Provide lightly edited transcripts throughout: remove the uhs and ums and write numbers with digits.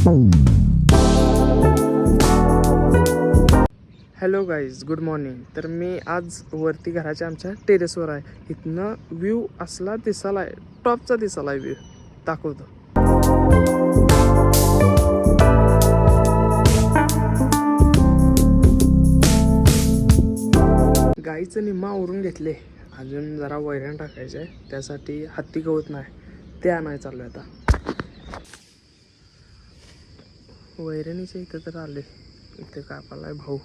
Hello guys, good morning. तर मी आज वरती घराच्या आमच्या टेरेसवर आहे. इथनं व्ह्यू असला दिसायला आहे, टॉपचा दिसायला आहे व्ह्यू. दाखवतो. गाईचं निम्मा आवरून घेतले, अजून जरा वैरण टाकायचं आहे. त्यासाठी हत्ती गवत नाही, ते आणायला चालू आहे आता. वैरणीच्या इथं तर आले, इथे कापाला आहे भाऊ.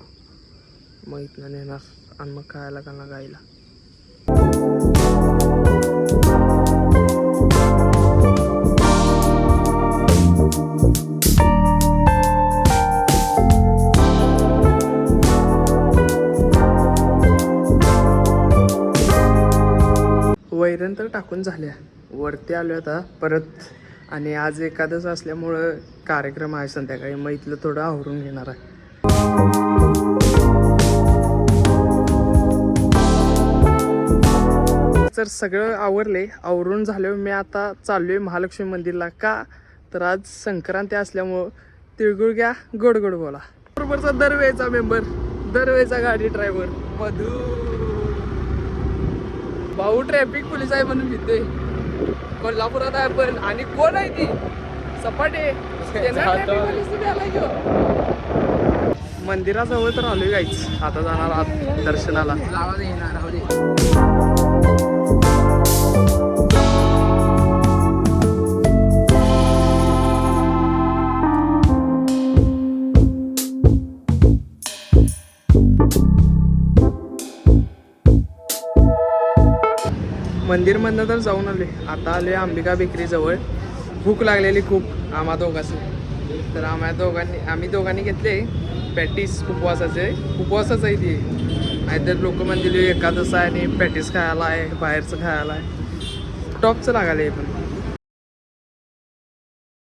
मग इथनं नेणार आणि मग खायला का ना गाईला. वैरण तर टाकून झाल्या, वरती आलो आता परत. आणि आज एकादश असल्यामुळं कार्यक्रम आहे संध्याकाळी, मग इथलं थोडं आवरून घेणार आहे. तर सगळं आवरले, आवरून झाल्यावर मी आता चाललोय महालक्ष्मी मंदिरला. का तर आज संक्रांती असल्यामुळं तिळगुळ घ्या, गोड गोड बोला. बरोबरचा दरवेळचा मेंबर, दरवेळचा गाडी ड्रायव्हर मधू भाऊ. ट्रॅफिक पोलीस आहे म्हणून भीते. कोल्हापुरात आहे पण, आणि कोण आहे ती सपाटे मंदिराजवळ तर आलोय गाईच. आता जाणार आत दर्शनाला. मंदिरमधनं तर जाऊन आले, आता आले अंबिका बेकरी जवळ. भूक लागलेली खूप आम्हा दोघांनी. तर आम्ही दोघांनी घेतले पॅटीस. उपवासाचं आहे ती. नाहीतर लोक म्हणतील एकादश आहे आणि पॅटीस खायला आहे, बाहेरचं खायला आहे. टॉपचं लागायला आहे पण.